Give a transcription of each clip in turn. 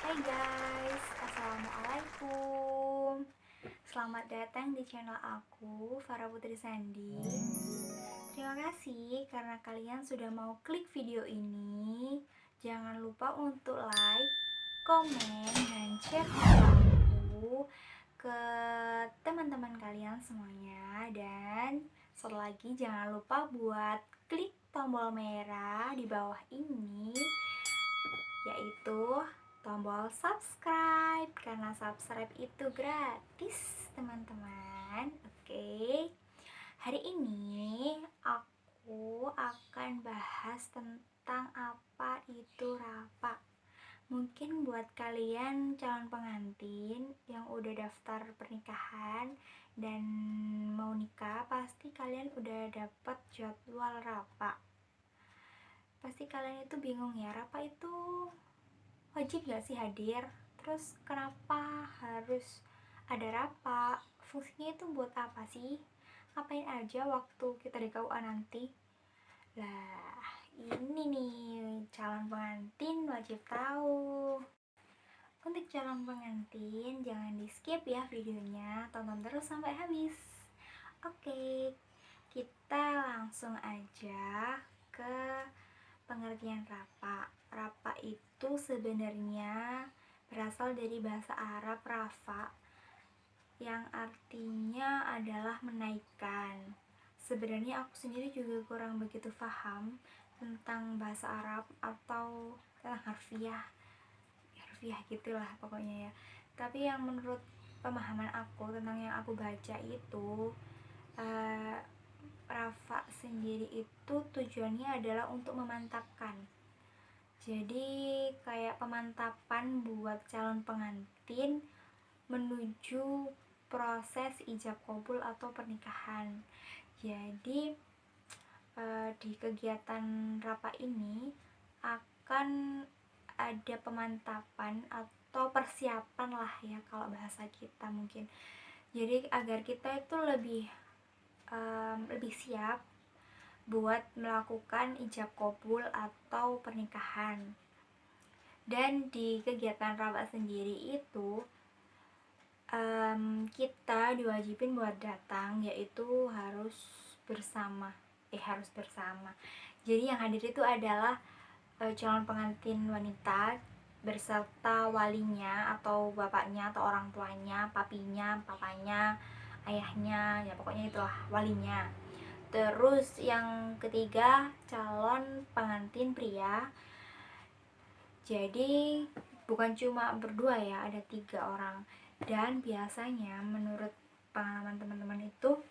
Hai guys, Assalamualaikum. Selamat datang di channel aku, Farah Putri Sandi. Terima kasih karena kalian sudah mau klik video ini. Jangan lupa untuk like, komen, dan share video aku ke teman-teman kalian semuanya. Dan satu lagi, jangan lupa buat klik tombol merah di bawah ini, yaitu tombol subscribe, karena subscribe itu gratis teman-teman. Oke, hari ini aku akan bahas tentang apa itu rapak. Mungkin buat kalian calon pengantin yang udah daftar pernikahan dan mau nikah, pasti kalian udah dapat jadwal rapak. Pasti kalian itu bingung ya, rapak itu wajib gak sih hadir? Terus kenapa harus ada rapak? Fungsinya itu buat apa sih? Ngapain aja waktu kita di KUA nanti? Lah, ini nih calon pengantin wajib tahu. Untuk calon pengantin, jangan di skip ya videonya, tonton terus sampai habis. Oke, kita langsung aja ke pengertian rapak. Rapak itu sebenarnya berasal dari bahasa Arab rafa, yang artinya adalah menaikkan. Sebenarnya aku sendiri juga kurang begitu paham tentang bahasa Arab atau tentang harfiah gitulah pokoknya ya. Tapi yang menurut pemahaman aku tentang yang aku baca itu, rafa sendiri itu tujuannya adalah untuk memantapkan. Jadi kayak pemantapan buat calon pengantin menuju proses ijab kabul atau pernikahan. Jadi di kegiatan rapat ini akan ada pemantapan atau persiapan lah ya kalau bahasa kita mungkin. Jadi agar kita itu lebih siap buat melakukan ijab kabul atau pernikahan. Dan di kegiatan rapat sendiri itu kita diwajibin buat datang, yaitu harus bersama. Jadi yang hadir itu adalah calon pengantin wanita berserta walinya atau bapaknya atau orang tuanya, papinya, papanya, ayahnya, ya pokoknya itulah walinya. Terus yang ketiga, calon pengantin pria. Jadi bukan cuma berdua ya, ada 3 orang. Dan biasanya menurut pengalaman teman-teman itu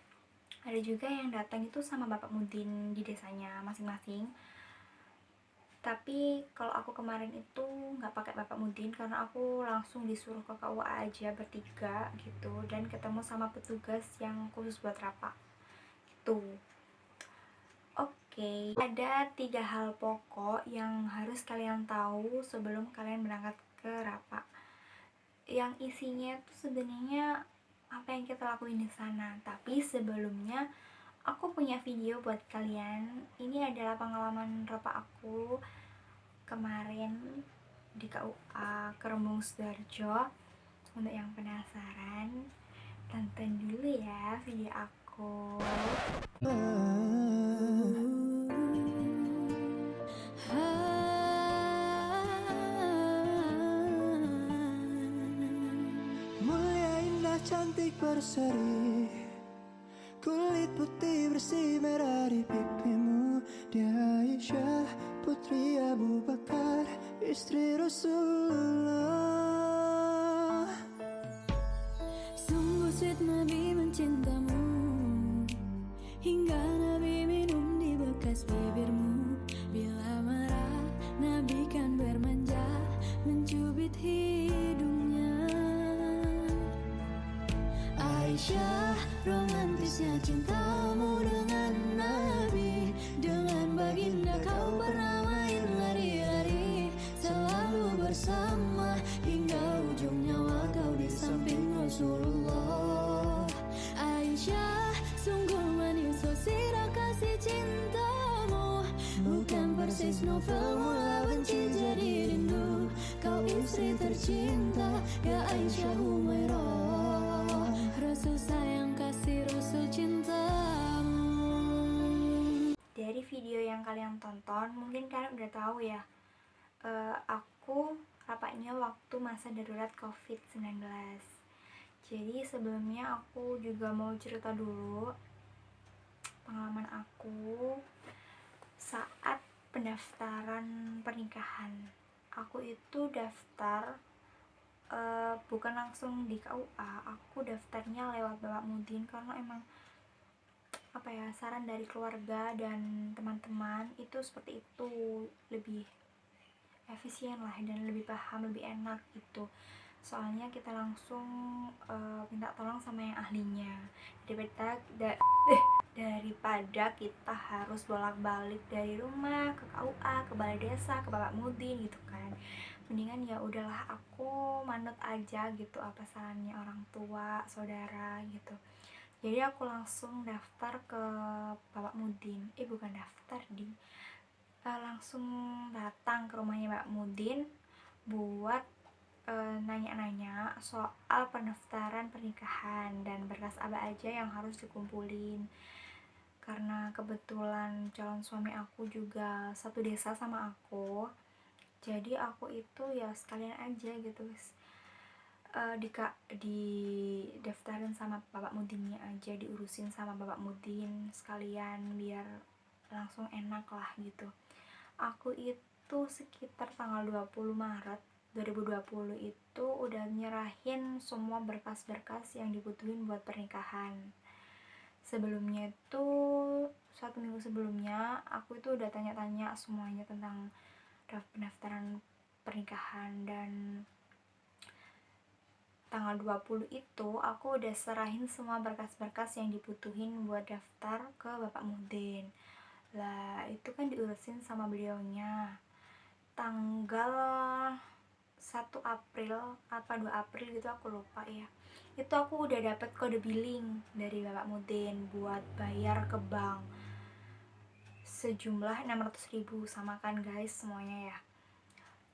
ada juga yang datang itu sama bapak mudin di desanya masing-masing. Tapi kalau aku kemarin itu nggak pakai bapak mudin karena aku langsung disuruh ke KUA aja bertiga gitu, dan ketemu sama petugas yang khusus buat rapak gitu. Oke, ada 3 hal pokok yang harus kalian tahu sebelum kalian berangkat ke rapak. Yang isinya tuh sebenarnya apa yang kita lakuin di sana. Tapi sebelumnya aku punya video buat kalian. Ini adalah pengalaman rapak aku kemarin di KUA Kerembung Sidoarjo. Untuk yang penasaran, tonton dulu ya video aku. Mulia indah cantik berseri, kulit putih bersih merah di pipimu. Dia Aisyah putri Abu Bakar, istri Rasulullah. Sungguh sweet Nabi mencintamu, hingga Nabi minum di bekas bibirmu. Bila marah Nabi kan bermanja, mencubit hidungnya. Aisyah, romantisnya cintamu dengan Nabi. Dengan baginda kau pernah main lari-lari, selalu bersama hingga ujung nyawa kau di samping Rasulullah. Aisyah, sungguh manis sirah kasih cintamu, bukan persis novel mula benci jadi rindu. Kau istri tercinta cinta. Ya Aisyah Humairah, Rasul sayang kasih Rasul cintamu. Dari video yang kalian tonton, mungkin kalian udah tahu ya, aku rapatnya waktu masa darurat COVID-19. Jadi sebelumnya aku juga mau cerita dulu pengalaman aku saat pendaftaran pernikahan. Aku itu daftar bukan langsung di KUA, aku daftarnya lewat Bapak Mudin karena emang saran dari keluarga dan teman-teman itu seperti itu, lebih efisien lah dan lebih paham, lebih enak gitu. Soalnya kita langsung minta tolong sama yang ahlinya daripada kita harus bolak-balik dari rumah ke KUA, ke balai desa, ke Bapak Mudin gitu kan. Mendingan ya udahlah aku manut aja gitu apa sarannya orang tua, saudara gitu. Jadi aku langsung daftar ke Bapak Mudin. Bukan daftar langsung datang ke rumahnya Bapak Mudin buat nanya-nanya soal pendaftaran pernikahan dan berkas apa aja yang harus dikumpulin. Karena kebetulan calon suami aku juga satu desa sama aku, jadi aku itu ya sekalian aja gitu guys, daftarin sama Bapak Mudinnya aja, diurusin sama Bapak Mudin sekalian biar langsung enak lah gitu. Aku itu sekitar tanggal 20 Maret 2020 itu udah nyerahin semua berkas-berkas yang dibutuhin buat pernikahan. Sebelumnya itu 1 minggu sebelumnya aku itu udah tanya-tanya semuanya tentang pendaftaran pernikahan, dan tanggal 20 itu aku udah serahin semua berkas-berkas yang dibutuhin buat daftar ke Bapak Mudin. Lah itu kan diurusin sama beliaunya tanggal 1 April apa 2 April gitu, aku lupa ya. Itu aku udah dapet kode billing dari Bapak Mudin buat bayar ke bank sejumlah 600.000, sama kan guys semuanya ya.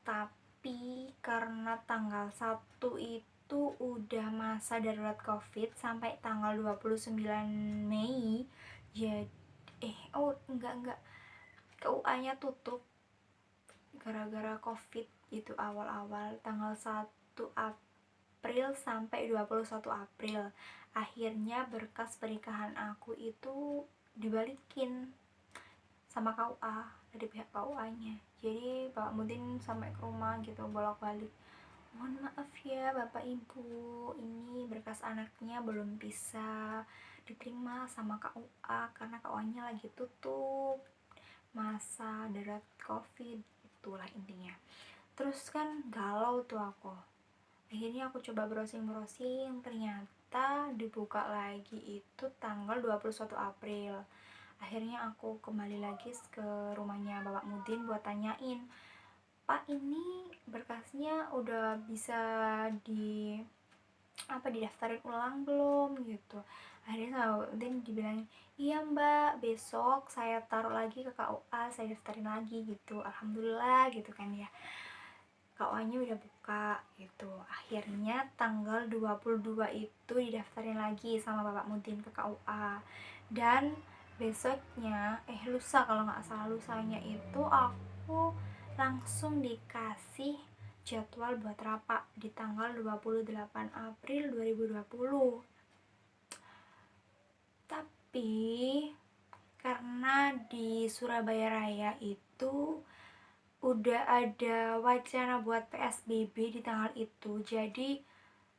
Tapi karena tanggal 1 itu udah masa darurat COVID sampai tanggal 29 Mei, jadi enggak, KUA-nya tutup gara-gara COVID itu awal-awal tanggal 1 April sampai 21 April. Akhirnya berkas pernikahan aku itu dibalikin sama KUA, dari pihak KUA-nya. Jadi Pak Mudin sampai ke rumah gitu bolak-balik. Mohon maaf ya Bapak Ibu, ini berkas anaknya belum bisa diterima sama KUA karena KUA-nya lagi tutup masa darurat COVID, itulah intinya. Terus kan galau tuh aku. Akhirnya aku coba browsing, ternyata dibuka lagi itu tanggal 21 April. Akhirnya aku kembali lagi ke rumahnya Bapak Mudin buat tanyain, Pak ini berkasnya udah bisa didaftarin ulang belum gitu. Akhirnya sama Bapak Mudin dibilang, iya mbak, besok saya taruh lagi ke KUA, saya daftarin lagi gitu. Alhamdulillah gitu kan ya, KUA-nya udah buka gitu. Akhirnya tanggal 22 itu didaftarin lagi sama Bapak Mudin ke KUA. Dan besoknya lusa kalau nggak salah, lusanya itu aku langsung dikasih jadwal buat rapat di tanggal 28 April 2020. Tapi karena di Surabaya Raya itu udah ada wacana buat PSBB di tanggal itu, jadi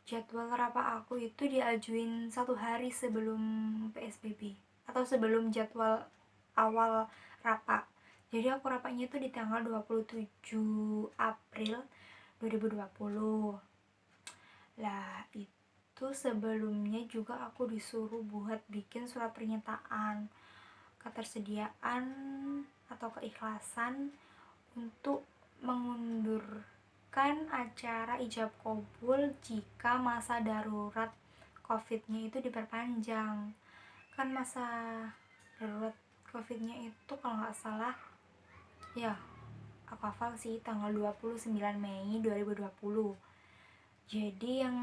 jadwal rapat aku itu diajuin 1 hari sebelum PSBB atau sebelum jadwal awal rapat. Jadi aku rapatnya itu di tanggal 27 April 2020. Lah itu sebelumnya juga aku disuruh buat bikin surat pernyataan ketersediaan atau keikhlasan untuk mengundurkan acara ijab kabul jika masa darurat COVID-nya itu diperpanjang. Kan masa darurat COVID-nya itu kalau nggak salah ya, aku hafal sih, tanggal 29 Mei 2020. Jadi yang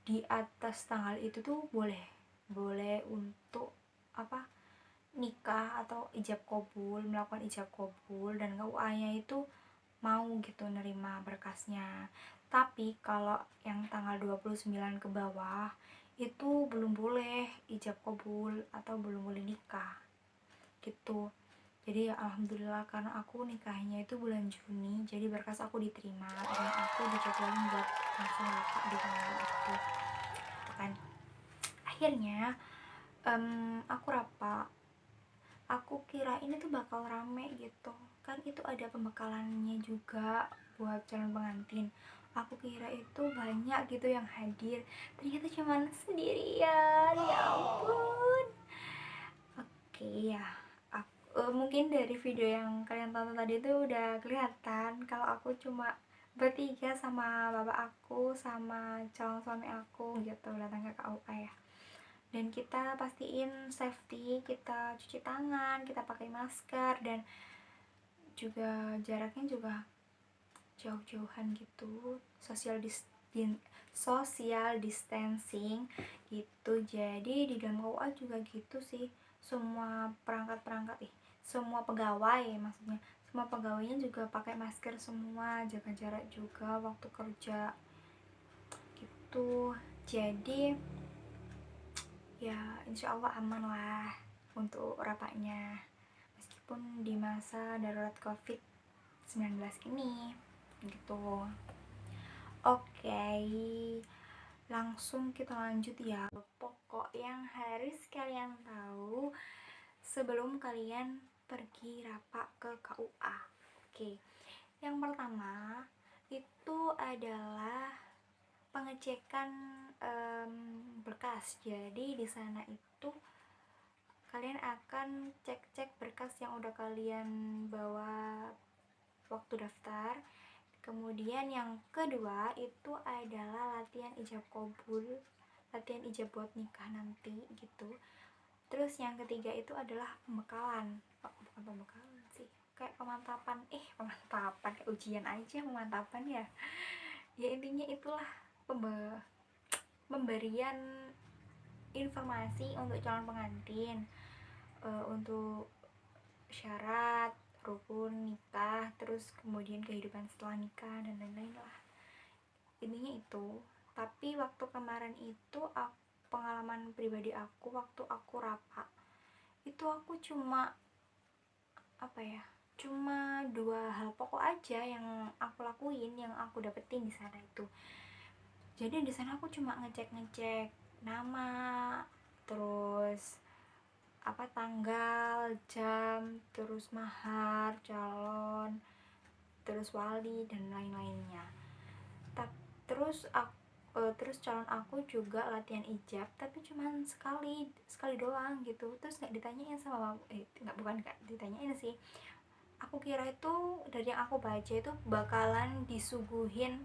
di atas tanggal itu tuh boleh untuk apa, nikah atau ijab kabul, melakukan ijab kabul, dan KUA-nya itu mau gitu nerima berkasnya. Tapi kalau yang tanggal 29 ke bawah itu belum boleh ijab kabul atau belum boleh nikah gitu. Jadi ya alhamdulillah, karena aku nikahnya itu bulan Juni, jadi berkas aku diterima dan aku dijadwalin buat langsung nikah di tanggal itu kan. Akhirnya aku rapat, aku kira ini tuh bakal rame gitu kan, itu ada pembekalannya juga buat calon pengantin. Aku kira itu banyak gitu yang hadir, ternyata cuman sendirian, ya ampun. Oke ya, mungkin dari video yang kalian tonton tadi itu udah kelihatan kalau aku cuma bertiga sama bapak aku sama calon suami aku gitu datang ke KUA ya. Dan kita pastiin safety, kita cuci tangan, kita pakai masker, dan juga jaraknya juga jauh-jauhan gitu, social distancing gitu. Jadi di dalam KUA juga gitu sih, semua semua pegawai, maksudnya semua pegawainya juga pakai masker semua, jaga jarak juga waktu kerja gitu. Jadi ya insya Allah aman lah untuk rapatnya, meskipun di masa darurat COVID-19 ini gitu. Oke, langsung kita lanjut ya. Pokok yang harus kalian tahu sebelum kalian pergi rapat ke KUA. Oke, yang pertama itu adalah pengecekan berkas. Jadi di sana itu kalian akan cek-cek berkas yang udah kalian bawa waktu daftar. Kemudian yang kedua itu adalah latihan ijab kabul, latihan ijab buat nikah nanti gitu. Terus yang ketiga itu adalah pembekalan, bukan pembekalan sih, kayak pemantapan, kayak ujian aja pemantapan ya. Ya intinya itulah pemberian informasi untuk calon pengantin, untuk syarat, rukun nikah, terus kemudian kehidupan setelah nikah dan lain-lain lah. Intinya itu. Tapi waktu kemarin itu pengalaman pribadi aku waktu aku rapat itu aku cuma cuma 2 hal pokok aja yang aku lakuin, yang aku dapetin di sana itu. Jadi di sana aku cuma ngecek nama, terus tanggal, jam, terus mahar calon, terus wali dan lain-lainnya. Terus calon aku juga latihan ijab, tapi cuman sekali doang gitu. Terus nggak ditanyain sama nggak ditanyain sih. Aku kira itu dari yang aku baca itu bakalan disuguhin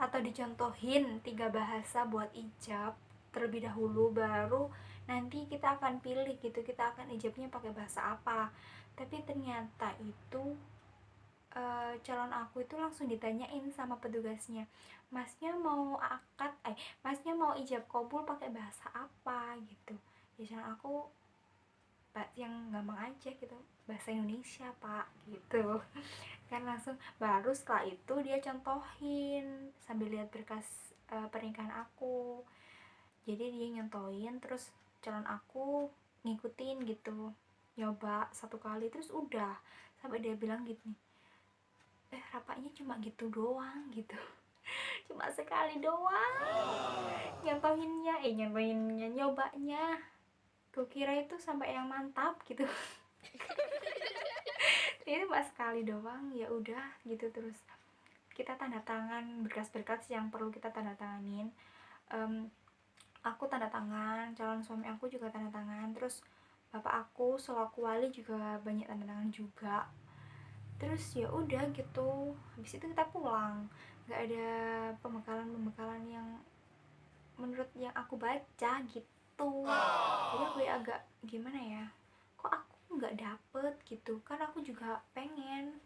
atau dicontohin 3 bahasa buat ijab terlebih dahulu, baru nanti kita akan pilih gitu, kita akan ijabnya pakai bahasa apa. Tapi ternyata itu calon aku itu langsung ditanyain sama petugasnya, masnya mau ijab kabul pakai bahasa apa gitu. Ya calon aku yang gampang aja gitu, bahasa Indonesia pak gitu. Kan langsung, baru setelah itu dia contohin sambil lihat berkas pernikahan aku. Jadi dia nyontohin, terus calon aku ngikutin gitu, nyoba 1 kali, terus udah sampai dia bilang gini, rapatnya cuma gitu doang gitu. Cuma sekali doang nyobanya. Kukira itu sampai yang mantap gitu. Ini cuma sekali doang, ya udah gitu. Terus kita tanda tangan berkas-berkas yang perlu kita tanda tanganin. Aku tanda tangan, calon suami aku juga tanda tangan, terus bapak aku selaku wali juga banyak tanda tangan juga. Terus ya udah gitu, habis itu kita pulang. Nggak ada pembekalan yang menurut yang aku baca gitu. Jadi aku ya agak gimana ya, kok aku nggak dapet gitu. Kan aku juga pengen,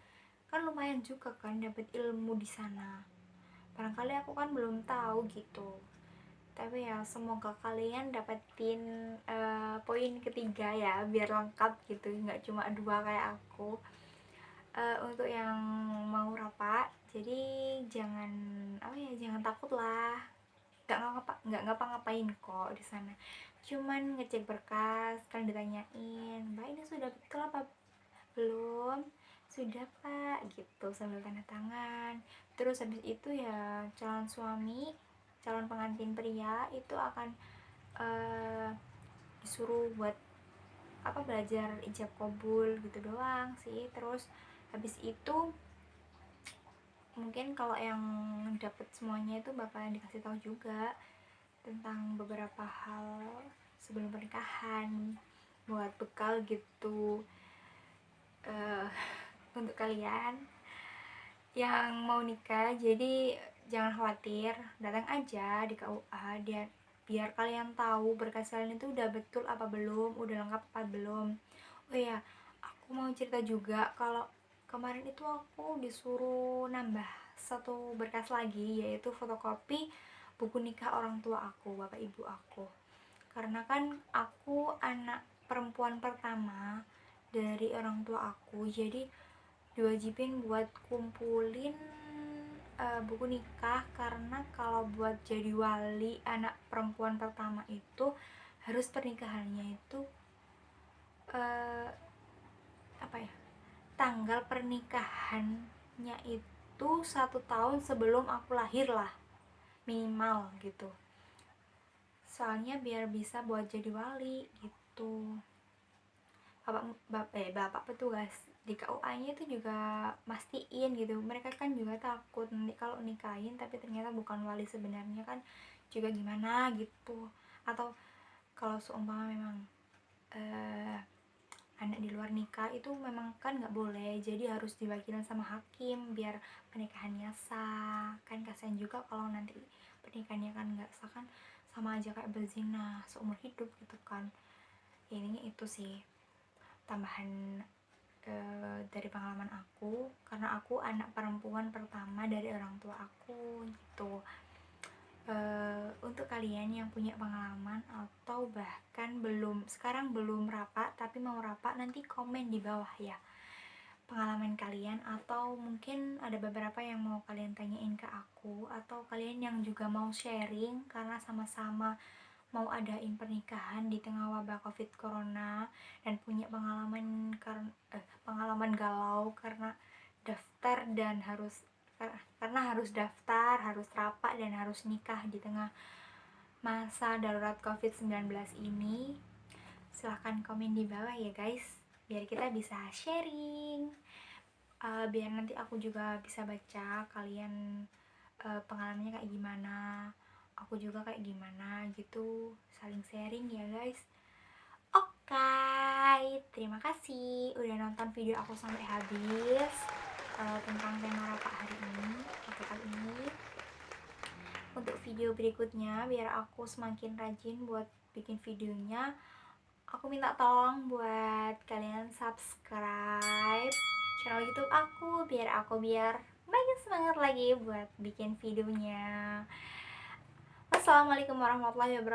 kan lumayan juga kan dapet ilmu di sana. barangkali aku kan belum tahu gitu. Tapi ya semoga kalian dapetin poin ketiga ya, biar lengkap gitu, nggak cuma 2 kayak aku. Untuk yang mau rapat, jadi jangan jangan takut lah, nggak ngapa-ngapain kok di sana, cuman ngecek berkas. Kan ditanyain, mbak ini sudah betul apa belum, sudah pak, gitu sambil tanda tangan. Terus habis itu ya calon suami, calon pengantin pria itu akan disuruh buat belajar ijab kabul gitu doang sih. Terus habis itu mungkin kalau yang dapet semuanya itu bakalan dikasih tahu juga tentang beberapa hal sebelum pernikahan buat bekal gitu. Untuk kalian yang mau nikah, jadi jangan khawatir, datang aja di KUA biar kalian tahu berkas kalian itu udah betul apa belum, udah lengkap apa belum. Oh ya, aku mau cerita juga kalau kemarin itu aku disuruh nambah 1 berkas lagi, yaitu fotokopi buku nikah orang tua aku, bapak ibu aku. Karena kan aku anak perempuan pertama dari orang tua aku, jadi diwajibin buat kumpulin buku nikah. Karena kalau buat jadi wali anak perempuan pertama itu harus pernikahannya itu tanggal pernikahannya itu 1 tahun sebelum aku lahir lah, minimal gitu, soalnya biar bisa buat jadi wali gitu. Bapak petugas di KUA-nya itu juga mastiin gitu, mereka kan juga takut nanti kalau nikahin tapi ternyata bukan wali sebenarnya, kan juga gimana gitu. Atau kalau seumpama memang anak di luar nikah itu memang kan nggak boleh, jadi harus diwakilin sama hakim biar pernikahannya sah. Kan kasihan juga kalau nanti pernikahannya kan nggak sah, kan sama aja kayak berzina seumur hidup gitu kan. Ya, ini itu sih tambahan dari pengalaman aku, karena aku anak perempuan pertama dari orang tua aku gitu. Untuk kalian yang punya pengalaman atau bahkan sekarang belum rapat tapi mau rapat, nanti komen di bawah ya pengalaman kalian, atau mungkin ada beberapa yang mau kalian tanyain ke aku, atau kalian yang juga mau sharing karena sama-sama mau adain pernikahan di tengah wabah covid corona dan punya pengalaman galau karena daftar dan harus daftar, harus rapat dan harus nikah di tengah masa darurat covid-19 ini. Silahkan komen di bawah ya guys, biar kita bisa sharing, biar nanti aku juga bisa baca kalian pengalamannya kayak gimana, aku juga kayak gimana gitu, saling sharing ya guys. Oke, terima kasih udah nonton video aku sampai habis tentang tema rapat hari ini atau kali ini. Untuk video berikutnya, biar aku semakin rajin buat bikin videonya, aku minta tolong buat kalian subscribe channel YouTube aku biar makin semangat lagi buat bikin videonya. Wassalamualaikum warahmatullahi wabarakatuh.